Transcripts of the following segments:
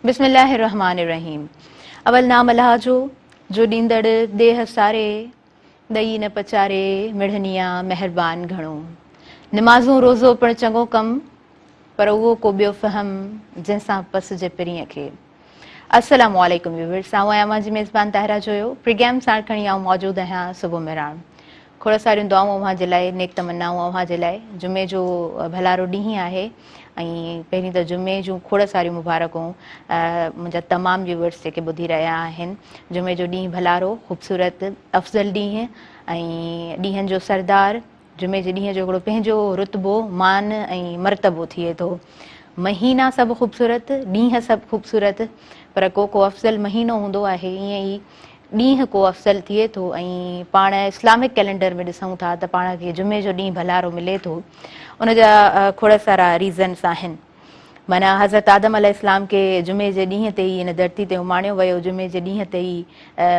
बिस्मिल्लाहिर्रहमानिर्रहीम। अवल नाम अल्लाह जो ॾींदड़ देह सारे, ॾई न पचारे, मिढ़निया महिरबान घणो। निमाज़ूं रोज़ो पिणु चङो कमु, पर उहो को ॿियो फ़हम जंहिंसां पस जे पिरीअ खे। अस्सलामु अलैकुम व्यूअर्स, आऊं आहियां मुंहिंजी मेज़बान ताहिरा जोयो। प्रोग्राम साण खणी आऊं मौजूदु आहियां सुबुह मेराण। खोड़ सारियूं दुआऊं अव्हां जे लाइ, नेक तमन्नाऊं अव्हां जे लाइ। जुमे जो भलारो ॾींहुं आहे ऐं पहिरीं त जुमे जूं खोड़ सारियूं मुबारकूं मुंहिंजा तमामु व्यूअर्स जेके ॿुधी रहिया आहिनि। जुमे जो ॾींहुं भलारो, ख़ूबसूरत, अफ़ज़ल ॾींहुं ऐं ॾींहंनि जो सरदार। जुमे जे ॾींहं जो हिकिड़ो पंहिंजो रुतबो, मान ऐं मर्तबो थिए थो। महीना सभु ख़ूबसूरत, ॾींहं सभु ख़ूबसूरत, पर को अफ़ज़ल महीनो हूंदो आहे, ईअं ई ॾींहुं को अफ़ज़ल थिए थो। ऐं पाण इस्लामिक कैलेंडर में ॾिसूं था त पाण खे जुमे जो ॾींहुं भलारो मिले थो। उनजा खोड़ सारा रीज़न्स आहिनि। माना हज़रत आदम अलैहिस्सलाम खे जुमे जे ॾींहं ते ई हिन धरती ते उमाणियो वियो। जुमे जे ॾींहं ते ई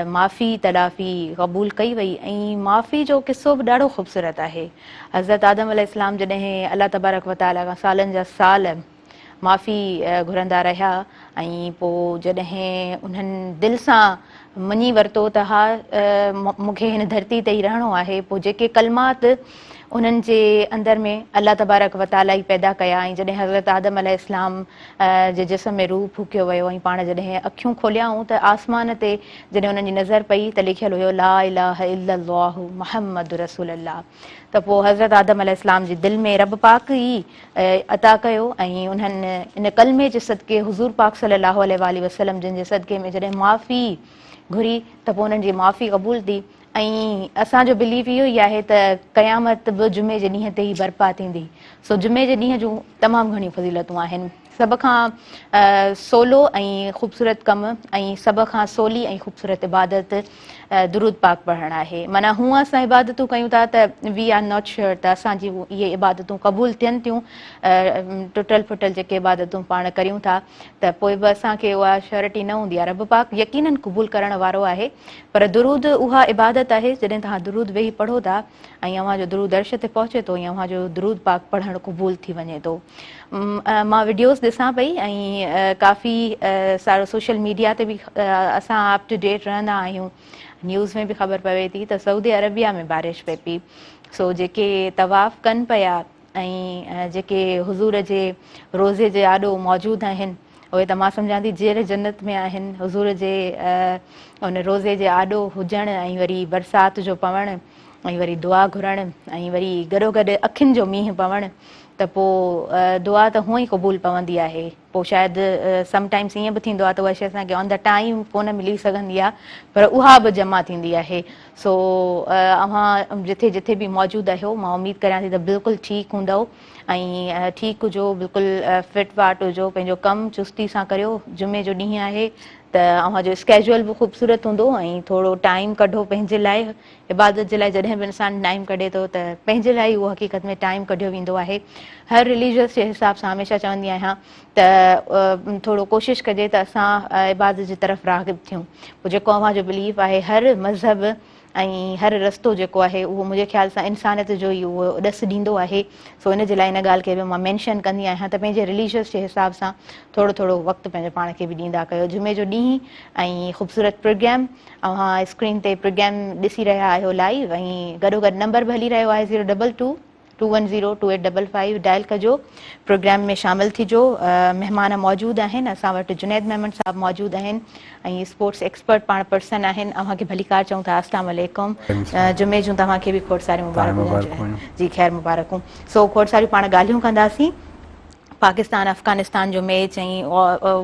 माफ़ी तलाफ़ी क़बूल कई वई ऐं माफ़ी जो किस्सो बि ॾाढो ख़ूबसूरत आहे। हज़रत आदम अलैहिस्सलाम जॾहिं अल्लाह तबारक व तआला खां सालनि जा साल माफ़ी घुरंदा रहिया ऐं पोइ जॾहिं उन्हनि दिलि सां मञी वरितो त हा मूंखे हिन धरती ते ई रहणो आहे, पोइ जेके कलमात उन्हनि जे अंदरि में अल्लाह तबारक व तआला ई पैदा कया ऐं जॾहिं हज़रत आदम अलैहिस्सलाम जे जिस्म में रूह फूकियो वियो ऐं पाण जॾहिं अखियूं खोलियाऊं त आसमान ते जॾहिं उन्हनि जी नज़र पई त लिखियलु हुयो ला इलाहा इल्लल्लाहु मुहम्मद रसूलुल्लाह। त पोइ हज़रत आदम अलैहिस्सलाम जी दिलि में रब पाक ई अता कयो ऐं उन्हनि इन कलमे जे सदके हुज़ूर पाक सल्लल्लाहु अलैहि वसल्लम जिन जे सदके में जॾहिं माफ़ी घुरी त पोइ उन्हनि जी माफ़ी क़बूल थी। ऐं असांजो बिलीव इहो ई आहे त क़यामत बि जुमे जे ॾींहं ते ई बर्पा थींदी। सो जुमे जे ॾींहं जूं तमामु घणियूं फ़ज़ीलतूं आहिनि। सभ खां सवलो ऐं ख़ूबसूरत कमु ऐं सभ खां सवली ऐं ख़ूबसूरत इबादत दुरूद पाक पढ़णु आहे। माना हूअं असां इबादतूं कयूं था त वी आर नॉट श्योर त असांजी इहे इबादतूं क़बूल थियनि थियूं। टुटल फुटल जेके इबादतूं पाण करियूं था त पोइ बि असांखे उहा श्योरिटी न हूंदी आहे। रब पाक यकीननि क़बूल करण वारो आहे, पर दुरूद उहा इबादत आहे जॾहिं तव्हां दुरूद वेही पढ़ो था ऐं अव्हांजो दुरूद अर्श ते पहुचे थो ऐं अव्हांजो दुरूद पाक पढ़णु क़बूल थी वञे थो। मां वीडियोज़ ॾिसां पई ऐं काफ़ी सारो सोशल मीडिया ते बि असां अप टू डेट रहंदा आहियूं। न्यूज़ में बि ख़बर पवे थी त सऊदी अरबिया में बारिश पए पई। सो जेके तवाफ़ कनि पिया ऐं जेके हुज़ूर जे रोज़े जे आॾो मौजूदु आहिनि उहे त मां सम्झां थी जेर जन्नत में आहिनि। हुज़ूर जे उन रोज़े जे आॾो हुजणु ऐं वरी बरसाति जो पवणु ऐं वरी दुआ घुरणु ऐं वरी गॾो गॾु अखियुनि जो मींहुं पवणु त पोइ दुआ त हूअं ई क़बूल पवंदी आहे। पोइ शायदि समटाइम्स ईअं बि थींदो आहे त उहा शइ असांखे ऑन द टाइम कोन मिली सघंदी आहे, पर उहा बि जमा थींदी आहे। सो अव्हां जिथे जिथे बि मौजूदु आहियो, मां उमेदु करियां थी त बिल्कुलु ठीकु हूंदव ऐं ठीकु हुजो, बिल्कुलु फिट फाट हुजो, पंहिंजो कमु चुस्ती सां करियो। जुमे जो ॾींहुं आहे त अव्हांजो स्केजुअल बि ख़ूबसूरत हूंदो ऐं थोरो टाइम कढो पंहिंजे लाइ। इबादत जे लाइ जॾहिं बि इंसानु टाइम कढे थो त पंहिंजे लाइ उहो हक़ीक़त में टाइम कढियो वेंदो आहे। हर रिलीजियस जे हिसाब सां हमेशह चवंदी आहियां त थोरो कोशिशि कजे त असां इबादत जी तरफ़ राग़िब थियूं। पोइ जेको अव्हांजो बिलीफ आहे, हर मज़हब ऐं हर रस्तो जेको आहे उहो मुंहिंजे ख़्याल सां इंसानियत जो ई उहो ॾसु ॾींदो आहे। सो इन जे लाइ इन ॻाल्हि खे बि मां मैंशन कंदी आहियां त पंहिंजे रिलीजियस जे हिसाब सां थोरो थोरो वक़्तु पंहिंजे पाण खे बि ॾींदा कयो। जुमे जो ॾींहुं ऐं ख़ूबसूरत प्रोग्राम अव्हां स्क्रीन ते प्रोग्राम ॾिसी रहिया आहियो लाइव ऐं गॾो गॾु नंबर बि हली रहियो आहे 02221028555 डायल कजो। प्रोग्राम में शामिलु थिजो। महिमान मौजूदु आहिनि असां वटि। जुनैद मेमन साहब मौजूदु आहिनि ऐं स्पोर्ट्स एक्सपर्ट पाण पर्सन आहिनि। अव्हांखे भलीकार चऊं था अस्सलाम वालेकुम। जुमे जूं तव्हांखे बि खोड़ सारियूं मुबारकूं जी, ख़ैर मुबारकूं। सो खोड़ सारियूं पाण ॻाल्हियूं कंदासीं। पाकिस्तान अफ़गानिस्तान जो मैच ऐं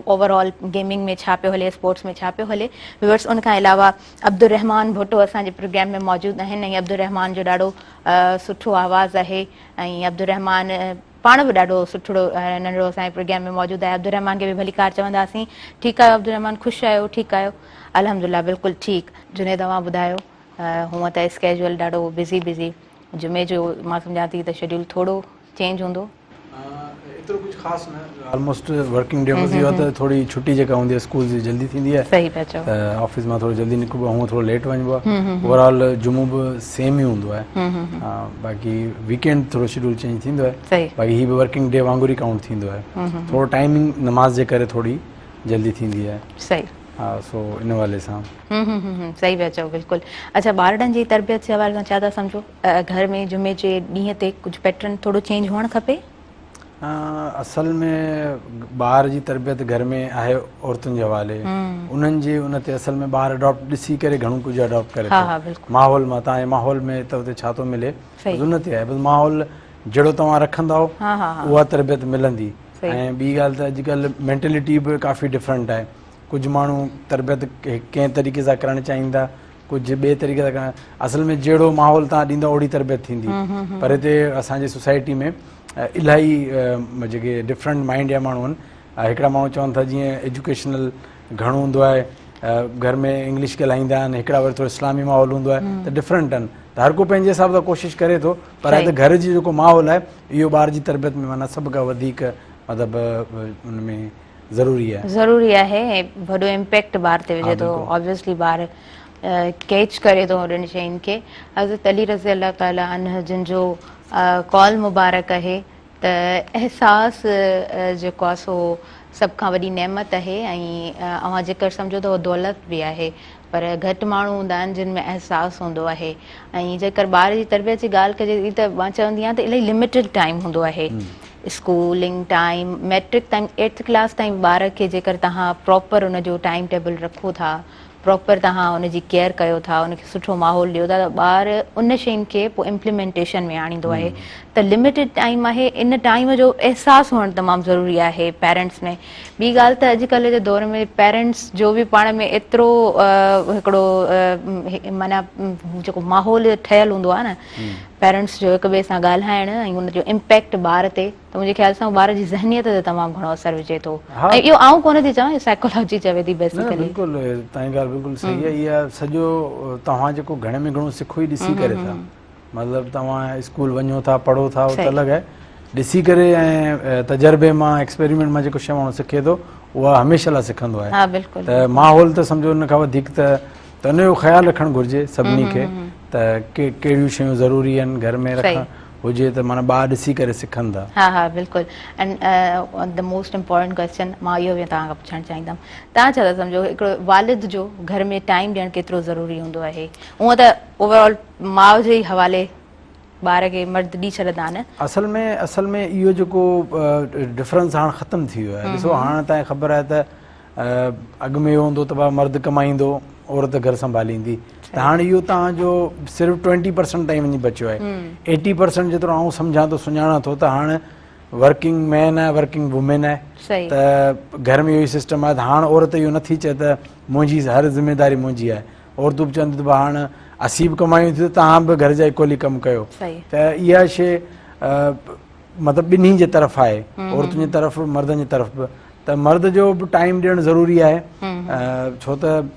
ओवरऑल गेमिंग में छा पियो हले, स्पोर्ट्स में छा पियो हले। व्यूअर्स उन खां अलावा अब्दुर रहमान भुट्टो असांजे प्रोग्राम में मौजूदु आहिनि ऐं अब्दुर रहमान जो ॾाढो सुठो आवाज़ु आहे ऐं अब्दुर रहमान पाण बि ॾाढो सुठो नंढिड़ो असांजे प्रोग्राम में मौजूदु आहे। अब्दुर रहमान खे बि भलीकार चवंदासीं। ठीकु आहियो अब्दुर रहमान? ख़ुशि आहियो? ठीकु आहियो? अल्हम्दुलिल्लाह बिल्कुलु ठीकु। जुने तव्हां ॿुधायो? हूअं त स्केजुअल ॾाढो बिज़ी जुमे जो मां सम्झां थी त शेड्यूल थोरो चेंज हूंदो? एतिरो कुझु ख़ासि न, ऑलमोस्ट वर्किंग डे बसि इहो आहे त थोरी छुटी जेका हूंदी आहे स्कूल जी जल्दी थींदी आहे। सही पिया चओ। त ऑफिस मां थोरो जल्दी निकिरिबो आहे, हूअं थोरो लेट वञिबो आहे। ओवरऑल जुमो बि सेम ई हूंदो आहे। बाक़ी वीकेंड थोरो शेड्यूल चेंज थींदो आहे। बाक़ी हीअ बि वर्किंग डे वांगुरु ई काउंट थींदो आहे। थोरो टाइमिंग नमाज़ जे करे थोरी जल्दी थींदी आहे। सही। हाँ, सो इन वाले सां सही पिया चओ, बिल्कुलु। अच्छा, ॿारनि जी तरबियत जे हवाले सां छा था सम्झो? घर में जुमे जे ॾींहं ते कुझु पैटर्न थोरो चेंज हुअणु खपे? असल में ॿार जी तरबियत घर में आहे औरतुनि जे हवाले, उन्हनि जे उन ते असल में ॿार अडॉप्ट ॾिसी करे घणो कुझु अडॉप्ट करे थो। माहौल मां तव्हांजे माहौल में त उते छा थो मिले उन ते आहे। बसि माहौल जहिड़ो तव्हां रखंदव उहा तरबियत मिलंदी। ऐं ॿी ॻाल्हि त अॼुकल्ह मेंटेलिटी बि काफ़ी डिफरेंट आहे। कुझु माण्हू तरबियत कंहिं तरीक़े सां करणु चाहींदा, कुझु ॿिए तरीक़े सां करणु। असल में जहिड़ो माहौल तव्हां ॾींदव ओड़ी तरबियत थींदी। पर हिते असांजी सोसाइटी में इलाही जेके डिफरेंट माइंड जा माण्हू आहिनि। हिकिड़ा माण्हू चवनि था जीअं एजुकेशनल घणो हूंदो आहे, घर में इंग्लिश ॻाल्हाईंदा आहिनि, हिकिड़ा वरी थोरो इस्लामी माहौल हूंदो आहे, त डिफरेंट आहिनि। त हर को पंहिंजे हिसाब सां कोशिशि करे थो, पर हिते घर जी जेको माहौल आहे इहो ॿार जी तरबियत में माना सभ खां वधीक मतिलबु उन में ज़रूरी आहे। वॾो इम्पैक्ट ॿार ते विझे थो। ऑब्वियसली ॿार कैच करे थो उन्हनि शयुनि खे। हज़रत अली रज़ी अल्लाह ताला अन्हु जिन जो कौल मुबारक आहे त एहसास जेको आहे सो सभ खां वॾी नेमत आहे। ऐं अव्हां जेकर सम्झो त उहो दौलत बि आहे, पर घटि माण्हू हूंदा आहिनि जिन में एहसास हूंदो आहे। ऐं जेकर ॿार जी तरबियत जी ॻाल्हि कजे त मां चवंदी आहियां त इलाही लिमिटेड टाइम हूंदो आहे। स्कूलिंग टाइम, मैट्रिक ताईं 8th क्लास ताईं ॿार खे जेकर तव्हां प्रॉपर उनजो टाइम टेबल रखो था, प्रॉपर तव्हां उनजी केयर कयो था, उनखे सुठो माहौल ॾियो था, त ॿार उन शयुनि खे पोइ इम्प्लीमेंटेशन में आणींदो आहे। त लिमिटेड टाइम आहे, इन टाइम जो अहसासु हुअणु तमामु ज़रूरी आहे पेरेंट्स में। ॿी ॻाल्हि त अॼुकल्ह जे दौर में पेरेंट्स जो बि पाण में एतिरो हिकिड़ो माना जेको माहौल ठहियलु हूंदो आहे न पेरेंट्स जो हिक ॿिए सां ॻाल्हाइणु ऐं उनजो इम्पैक्ट ॿार ते, त मुंहिंजे ख़्याल सां ॿार जी ज़हनियत ते तमामु घणो असरु विझे थो। ऐं इहो आऊं कोन थी चवां, साइकोलॉजी चवे थी बेसिकली। बिल्कुलु तव्हांजी ॻाल्हि बिल्कुलु सही आहे। इहा सॼो तव्हां जेको घणे में घणो सिखो ई ॾिसी करे था। मतिलबु तव्हां स्कूल वञो था, पढ़ो था, उहो त अलॻि आहे। ॾिसी करे ऐं तजर्बे मां, एक्सपेरिमेंट मां जेको शइ माण्हू सिखे थो उहा हमेशह लाइ सिखंदो आहे। त माहौल त सम्झो उन खां वधीक त उनजो ख़्यालु रखणु घुरिजे सभिनी खे, त कहिड़ियूं शयूं ज़रूरी आहिनि घर में रखणु हुजे, त माना ॿार ॾिसी करे सिखनि था। हा, बिल्कुलु। And the most important question मां इहो बि तव्हां खां पुछणु चाहींदमि, तव्हां छा था सम्झो हिकिड़ो वालिद जो घर में टाइम ॾियणु केतिरो ज़रूरी हूंदो आहे? हूअं त ओवरऑल माउ जे ई हवाले ॿार खे मर्द ॾेई छॾंदा आहिनि। असल में इहो जेको डिफरेंस हाणे ख़तमु थी वियो आहे। ॾिसो, हाणे तव्हांखे ख़बर आहे त अॻु में इहो हूंदो त मर्द कमाईंदो, औरत घर संभालींदी। त हाणे इहो तव्हांजो सिर्फ़ु 20% ताईं वञी बचियो आहे। 80% जेतिरो आउं सम्झां थो, सुञाणां थो, त हाणे वर्किंग मैन आहे, वर्किंग वुमेन आहे। त घर में इहो ई सिस्टम आहे। त हाणे औरत इहो नथी चए त मुंहिंजी हर ज़िमेदारी मुंहिंजी आहे। औरतूं बि चवनि थियूं त हाणे असीं बि कमायूं थियूं, तव्हां बि घर जा इक्वली कमु कयो। त इहा शइ मतिलबु ॿिन्ही जे तरफ़ आहे, औरतुनि जी तरफ़, मर्दनि जी तरफ़ बि। त मर्द जो बि टाइम ॾियणु ज़रूरी आहे, छो त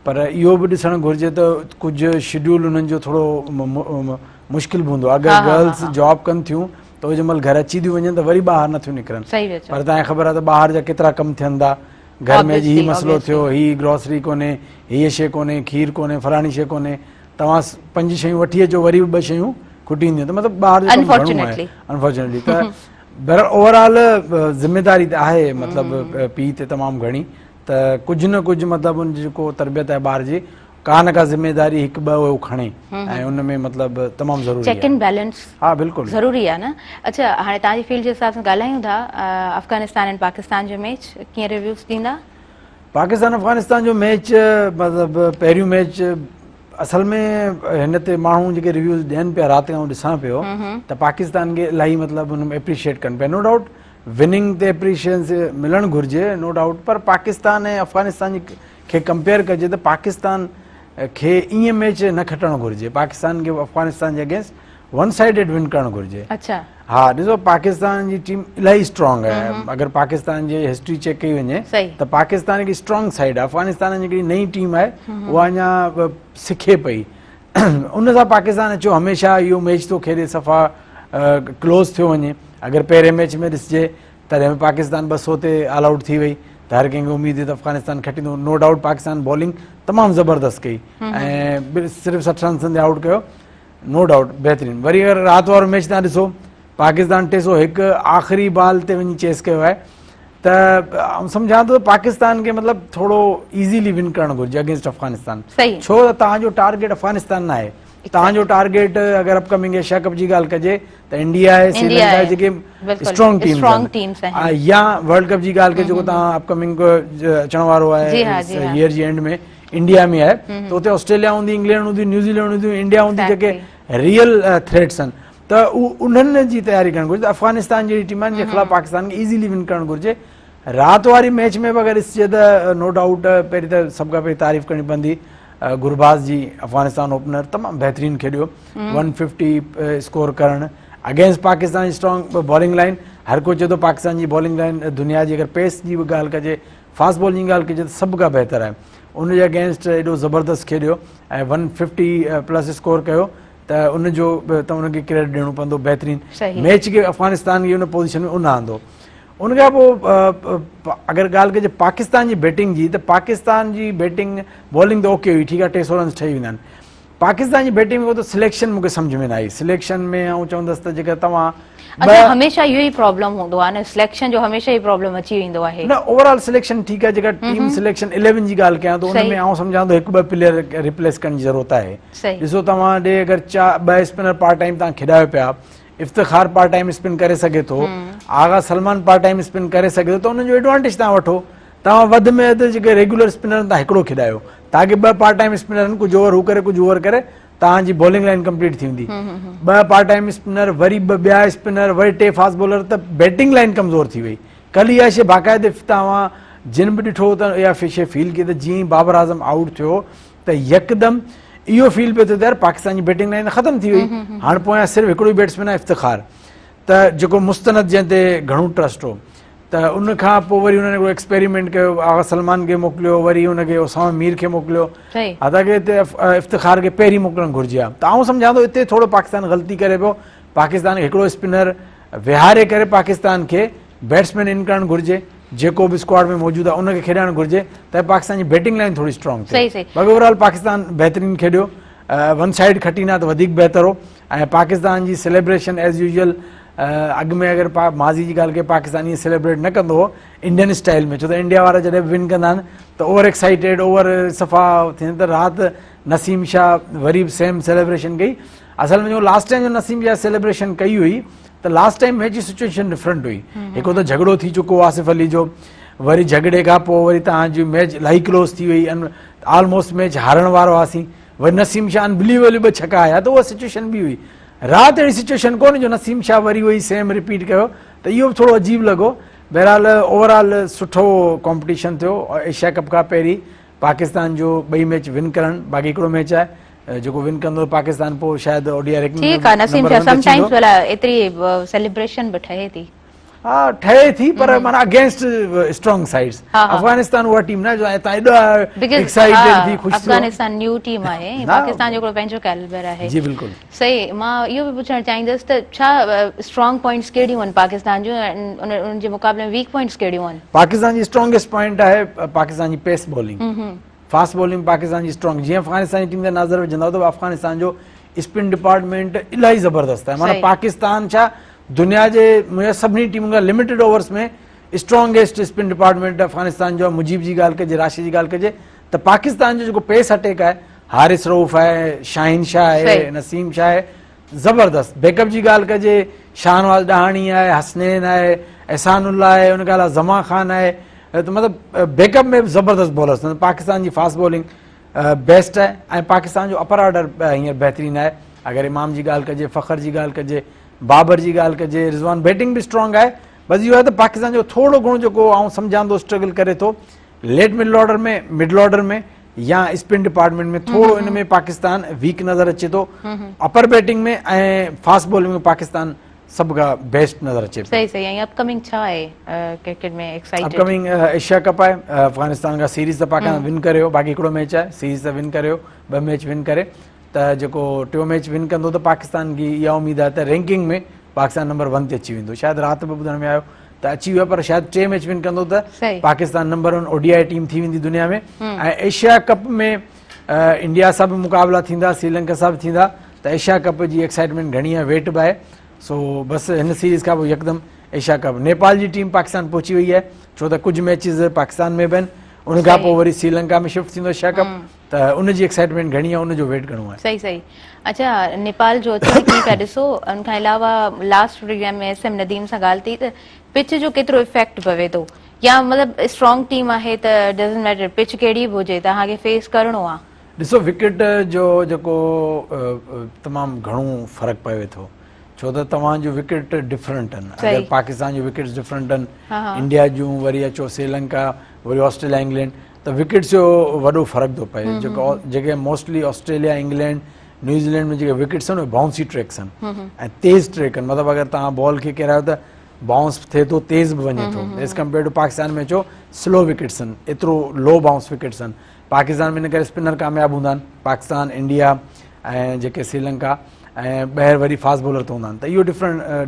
पर इहो बि ॾिसणु घुरिजे त कुझु शेड्यूल उन्हनि जो थोरो मुश्किल बि हूंदो आहे। अगरि गर्ल्स जॉब कनि थियूं त उहे जंहिं महिल घर अची थियूं वञनि त वरी ॿाहिरि नथियूं निकिरनि। पर तव्हांखे ख़बर आहे त ॿाहिरि जा केतिरा कमु थियनि था। घर में हीउ मसइलो थियो, हीअ ग्रोसरी कोन्हे, हीअ शइ कोन्हे, खीर कोन्हे, फलाणी शइ कोन्हे, तव्हां 5 शयूं वठी अचो, वरी बि 2 शयूं खुटी ईंदियूं। त मतिलबु ॿाहिरि जो कमु घणो आहे अनफॉर्चुनेटली। त ओवरऑल ज़िमेदारी त आहे मतिलबु पीउ ते तमामु घणी। त कुझु न कुझु मतिलबु उन जेको तरबियत आहे ॿार जी, का न का ज़िमेदारी 1-2 उहो खणे ऐं उन में मतिलबु तमामु ज़रूरी आहे। चेक एंड बैलेंस हा बिल्कुलु ज़रूरी आहे न। अच्छा, हाणे तव्हांजी फील्ड जे हिसाब सां ॻाल्हायूं था, अफ़गानिस्तान ऐं पाकिस्तान जो मैच कीअं रिव्यूज़ ॾींदा? पाकिस्तान अफ़गानिस्तान जो मैच मतिलबु पहिरियों मैच असल में हिन ते माण्हू जेके रिव्यूज़ ॾियनि पिया, राति खां ॾिसां पियो त पाकिस्तान खे इलाही मतिलबु हुन में एप्रिशिएट कनि पिया। नो डाउट विनिंग ते एप्रिशिएशन मिलणु घुरिजे, नो डाउट। पर पाकिस्तान ऐं अफ़गानिस्तान खे कंपेयर कजे त पाकिस्तान खे ईअं मैच न खटणु घुरिजे। पाकिस्तान खे अफ़गानिस्तान जे अगेंस्ट 1 साइडेड विन करणु घुरिजे। अच्छा, हा, ॾिसो पाकिस्तान जी टीम इलाही स्ट्रॉन्ग आहे। अगरि पाकिस्तान जी हिस्ट्री चेक कई वञे त पाकिस्तान हिकु स्ट्रॉन्ग साइड आहे। अफ़गानिस्तान जी हिकिड़ी नई टीम आहे, उहा अञा सिखे पई। उन सां पाकिस्तान अचो हमेशह इहो मैच थो खेॾे, सफ़ा क्लोज़ थियो वञे। अगरि पहिरें मैच में ॾिसिजे तॾहिं बि पाकिस्तान 200 ते ऑल आउट थी वई, त हर कंहिंखे उमेद हुई त अफ़गानिस्तान खटींदो। नो डाउट पाकिस्तान बॉलिंग तमामु ज़बरदस्त कई ऐं सिर्फ़ु 60 रन्सनि ते आउट कयो, नो डाउट बहितरीनु। वरी अगरि राति वारो मैच तव्हां ॾिसो, पाकिस्तान 301 आख़िरी बॉल ते वञी चेस कयो आहे त आउं सम्झां थो पाकिस्तान खे मतिलबु थोरो इज़ीली विन करणु घुरिजे अगेंस्ट अफ़गानिस्तान। सही। छो त तव्हांजो टारगेट अफ़गानिस्तान न आहे, तव्हांजो टारगेट अगरि अपकमिंग एशिया कप जी ॻाल्हि कजे त इंडिया आहे, श्रीलंका आहे, जेके स्ट्रॉन्ग टीम्स आहिनि, या वर्ल्ड कप जी ॻाल्हि कजे जेको तव्हां अपकमिंग अचण वारो आहे ईयर जी एंड में इंडिया में आहे, त उते ऑस्ट्रेलिया हूंदी, इंग्लैंड हूंदी, न्यूज़ीलैंड हूंदी, इंडिया हूंदी, जेके रियल थ्रेट्स आहिनि, त उन्हनि जी तयारी करणु घुरिजे। अफ़गानिस्तान जहिड़ी टीमनि जे ख़िलाफ़ पाकिस्तान खे ईज़ीली विन करणु घुरिजे। राति वारी मैच में बि अगरि ॾिसिजे त नो डाउट पहिरीं त सभ खां पहिरीं तारीफ़ करणी पवंदी गुरबाज़ जी, अफ़गानिस्तान ओपनर तमामु बहितरीनु खेॾियो, 150 स्कोर करणु against Pakistan G strong bowling line. हर कोई चए थो पाकिस्तान जी बॉलिंग लाइन दुनिया जी अगरि पेस जी बि ॻाल्हि कजे, फास्ट बॉलिंग जी ॻाल्हि कजे त सभ खां बहितर आहे। उनजे अगेंस्ट एॾो ज़बरदस्त खेॾियो ऐं 150 स्कोर कयो, त उनजो त उनखे क्रेडिट ॾियणो पवंदो, बहितरीनु मैच खे अफ़गानिस्तान खे उन पोज़ीशन में उन आंदो। उनखां पोइ अगरि ॻाल्हि कजे पाकिस्तान जी बैटिंग जी, त पाकिस्तान जी बैटिंग बॉलिंग त ओके हुई, ठीकु आहे, 300 रन्स ठही वेंदा आहिनि। पाकिस्तान जी बैटिंग में त सिलेक्शन मूंखे सम्झ में न आई। सिलेक्शन में आउं चवंदसि त जेका तव्हां हमेशा इहो ई प्रॉब्लम हूंदो आहे न, सिलेक्शन जो हमेशा ई प्रॉब्लम अची वेंदो आहे न। ओवरऑल सिलेक्शन ठीकु आहे, जेका टीम सिलेक्शन 11 जी ॻाल्हि कयां त उन में आउं सम्झां थो 1-2 प्लेयर रिप्लेस करण जी ज़रूरत आहे। ॾिसो तव्हां ॾे अगरि 2 स्पिनर पार्ट टाइम तव्हां खेॾायो पिया, इफ्तिखार पार्ट टाइम स्पिन करे सघे थो, आगा सलमान पार्ट टाइम स्पिन करे सघे थो, त उनजो एडवांटेज तव्हां वठो। तव्हां वधि में वधि जेके रेगुलर स्पिनर तव्हां हिकिड़ो खेॾायो, ताकी 2 पार्ट टाइम स्पिनर आहिनि, कुझु ओवर हू करे कुझु ओवर करे, तव्हांजी बॉलिंग लाइन कंप्लीट थी वेंदी। 2 पार्ट टाइम स्पिनर वरी 2 ॿिया स्पिनर वरी 3 फास्ट बॉलर, त बैटिंग लाइन कमज़ोर थी वई। कल्ह इहा शइ बाक़ाइदे तव्हां जिन बि ॾिठो त इहा शइ फील कई त जीअं ई बाबर आज़म आउट थियो त यकदमि इहो फील पियो थियो त यार पाकिस्तान जी बैटिंग लाइन ख़तमु थी वई, हाणे पोयां सिर्फ़ु हिकिड़ो ई बैट्समैन आहे इफ्तिखार, त जेको मुस्तनद जंहिं ते घणो ट्रस्ट हो। त उनखां पोइ वरी हुननि हिकिड़ो एक्सपेरिमेंट कयो, आगा सलमान खे मोकिलियो, वरी हुनखे उसामा मीर खे मोकिलियो, हालांकि हिते इफ्तिखार खे पहिरीं मोकिलणु घुरिजे हा। त आउं सम्झां थो हिते थोरो पाकिस्तान ग़लती करे पियो। पाकिस्तान खे हिकिड़ो स्पिनर विहारे करे पाकिस्तान खे बैट्समैन इन करणु घुरिजे, जेको बि स्क्वाड में मौजूदु आहे उनखे खेॾाइणु घुरिजे, त पाकिस्तान जी बैटिंग लाइन थोरी स्ट्रॉन्ग थिए। बाक़ी ओवरऑल पाकिस्तान बहितरीनु खेॾियो, वन साइड खटी न त वधीक बहितर हो। ऐं पाकिस्तान जी सेलिब्रेशन एज़ यूजुअल, अॻु में अगरि माज़ी जी ॻाल्हि कजे पाकिस्तान ईअं सेलिब्रेट न कंदो हो इंडियन स्टाइल में, छो त इंडिया वारा जॾहिं बि विन कंदा आहिनि त ओवर एक्साइटेड, ओवर सफ़ा थींदा। त राति नसीम शाह वरी बि सेम सेलिब्रेशन कई। असल में जो लास्ट टाइम जो नसीम शाह सेलिब्रेशन कई हुई, त लास्ट टाइम मैच जी सिचुएशन डिफरेंट हुई। हिकिड़ो त झगड़ो थी चुको हो आसिफ अली जो, वरी झगड़े खां पोइ वरी तव्हांजी मैच इलाही क्लोज़ थी वई, ऑलमोस्ट मैच हारण वारो हुआसीं, वरी नसीम शाह अनबिलीवेबल 2 छक्का आया, त उहा सिचुएशन बि हुई। राति अहिड़ी सिचुएशन कोन्हे जो नसीम शाह वरी उहो ई सेम रिपीट कयो, त इहो बि थोरो अजीब लॻो। बहरहाल ओवरऑल सुठो कॉम्पिटिशन थियो। एशिया कप खां पहिरीं पाकिस्तान जो 2 मैच विन करणु, बाक़ी हिकिड़ो मैच आहे जेको विन कंदो पाकिस्तान, पोइ शायदि ओडीआई रैंकिंग में ठीकु आहे। नसीम शाह समटाइम्स भला एतिरी सेलिब्रेशन बि ठहे थी, हाँ ठहे थी, पर माना अगेंस्ट स्ट्रॉन्ग साइड्स। अफगानिस्तान उहा टीम न जो एता एॾो एक्साइटेड थी, खुश थी। अफगानिस्तान न्यू टीम आहे, पाकिस्तान जो पंहिंजो कैलिबर आहे। जी बिल्कुल सही। मां इहो बि पुछणु चाहींदसि त छा स्ट्रॉन्ग पॉइंट्स कहिड़ियूं आहिनि पाकिस्तान जो, उन जे मुक़ाबले में वीक पॉइंट्स कहिड़ियूं आहिनि? पाकिस्तान जी स्ट्रॉन्गेस्ट पॉइंट आहे पाकिस्तान जी पेस bowling, fast bowling Pakistan G strong. जीअं अफगानिस्तान जी टीम ते नज़र विझंदा त अफगानिस्तान जो स्पिन डिपार्टमेंट इलाही ज़बरदस्त आहे। माना पाकिस्तान छा दुनिया जे मुंहिंजे सभिनी टीमुनि खां लिमिटेड ओवर्स में स्ट्रॉन्गेस्ट स्पिन डिपार्टमेंट अफगानिस्तान जो। मुजीब जी ॻाल्हि कजे, राशिद जी ॻाल्हि कजे, त पाकिस्तान जो जेको पेस अटैक आहे, हारिस रऊफ़ आहे, शाहिन शाह आहे, नसीम शाह आहे, ज़बरदस्त। बैकअप जी ॻाल्हि कजे, शाहनवाज़ ॾहाणी आहे, हसनैन आहे, एहसानुल्लाह आहे, उन खां अलावा ज़मा ख़ान आहे, त मतिलबु बैकअप में बि ज़बरदस्त बॉलर्स। पाकिस्तान जी फास्ट बॉलिंग बेस्ट आहे ऐं पाकिस्तान जो अपर ऑर्डर हींअर बहितरीनु आहे। अगरि इमाम जी ॻाल्हि कजे, फ़खर जी ॻाल्हि कजे, बाबर जी ॻाल्हि कजे, रिज़वान, बैटिंग बि स्ट्रॉन्ग आहे। बसि इहो आहे त पाकिस्तान जो थोरो घणो जेको आउं सम्झां थो स्ट्रगल करे थो लेट मिडल ऑर्डर में, मिडल ऑर्डर में या स्पिन डिपार्टमेंट में, थोरो इन में पाकिस्तान वीक नज़र अचे थो। अपर बैटिंग में ऐं फास्ट बॉलिंग में पाकिस्तान सभ खां बेस्ट नज़र अचे। सही सही। ऐं अपकमिंग छा आहे क्रिकेट में एक्साइटेड? अपकमिंग एशिया कप आहे। अफगानिस्तान खां सीरीज़ त पाकिस्तान विन करियो, बाक़ी हिकिड़ो मैच आहे, सीरीज़ त विन करियो, 2 मैच विन करे, त जेको 2 मैच विन कंदो त पाकिस्तान जी इहा उमेदु आहे त रैंकिंग में पाकिस्तान नंबर 1 ते अची वेंदो। शायदि राति बि ॿुधण में आयो त अची वियो, पर शायदि 3 मैच विन कंदो त पाकिस्तान नंबर 1 ओडीआई टीम थी वेंदी दुनिया में। ऐं एशिया कप में इंडिया सां बि मुक़ाबला थींदा, श्रीलंका सां बि थींदा, त एशिया कप जी एक्साइटमेंट घणी आहे, वेट बि आहे। सो बसि हिन सीरीज़ खां पोइ यकदमि एशिया कप। नेपाल जी टीम पाकिस्तान पहुची वई है छो त कुछ मैचिस पाकिस्तान में बि उन खां पोइ वरी श्रीलंका में शिफ्ट थींदो एशिया कप, त उनजी एक्साइटमेंट घणी आहे, उनजो वेट घणो आहे। सही सही। अच्छा, नेपाल जो अचण कीअं पिया ॾिसो? उन खां अलावा लास्ट प्रोग्राम में एस एम नदीम सां ॻाल्हि थी त पिच जो केतिरो इफेक्ट पवे थो, या मतिलबु स्ट्रॉन्ग टीम आहे त डज़ंट मैटर पिच कहिड़ी बि हुजे तव्हांखे फेस करिणो आहे? ॾिसो विकेट जो जेको तमामु घणो फ़र्क़ु पवे थो, छो त तव्हांजो विकेट डिफरेंट आहिनि। अगरि पाकिस्तान जूं विकेट्स डिफरेंट आहिनि, इंडिया जूं वरी अचो श्रीलंका, वरी ऑस्ट्रेलिया इंग्लैंड, त विकेट्स जो वॾो फ़र्क़ु थो पए। जेके मोस्टली ऑस्ट्रेलिया इंग्लैंड न्यूज़ीलैंड में जेके विकेट्स आहिनि उहे बाउंसी ट्रैक्स आहिनि ऐं तेज़ ट्रैक आहिनि। मतिलबु अगरि तव्हां बॉल खे किरायो त बाउंस थिए थो, तेज़ बि वञे थो। एज़ कम्पेयर टू पाकिस्तान में अचो स्लो विकेट्स आहिनि, एतिरो लो बाउंस विकेट्स आहिनि। पाकिस्तान में इन करे स्पिनर कामयाबु हूंदा आहिनि, पाकिस्तान इंडिया ऐं जेके श्रीलंका ऐं ॿाहिरि वरी फास्ट बॉलर त हूंदा आहिनि। त इहो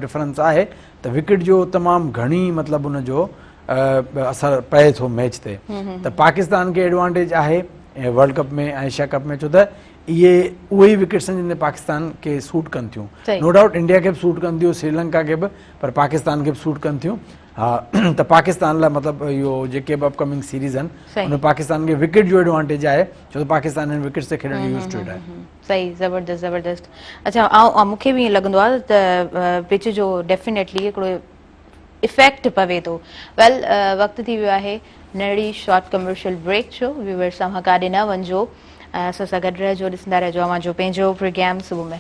डिफरेंस आहे त विकेट जो तमामु घणी मतिलबु उनजो असरु पए थो मैच ते। त पाकिस्तान खे एडवांटेज आहे वर्ल्ड कप में ऐं एशिया कप में, छो त इहे उहे ई विकेट्स आहिनि जिन पाकिस्तान खे सूट कनि थियूं। नो डाउट इंडिया खे बि सूट कनि थियूं, श्रीलंका खे बि, पर पाकिस्तान खे बि सूट कनि थियूं। हा, त पाकिस्तान लाइ मतिलबु इहो जेके बि अपकमिंग सीरीज़ आहिनि उन पाकिस्तान खे विकेट जो एडवांटेज आहे, छो त पाकिस्तान हिन विकेट्स ते खेॾण यूज़ टू इट आहे। सही, ज़बरदस्त ज़बरदस्त। अच्छा, ऐं मूंखे बि ईअं लॻंदो आहे त पिच जो डेफिनेटली हिकिड़ो इफेक्ट पवे थो। वेल, वक़्तु थी वियो आहे नंढड़ी शॉर्ट कमर्शियल ब्रेक जो। व्यूअर्स, तव्हां काॾे न वञिजो, असां सां गॾु रहिजो, ॾिसंदा रहिजो अवां जो पंहिंजो प्रोग्राम सुबुह में।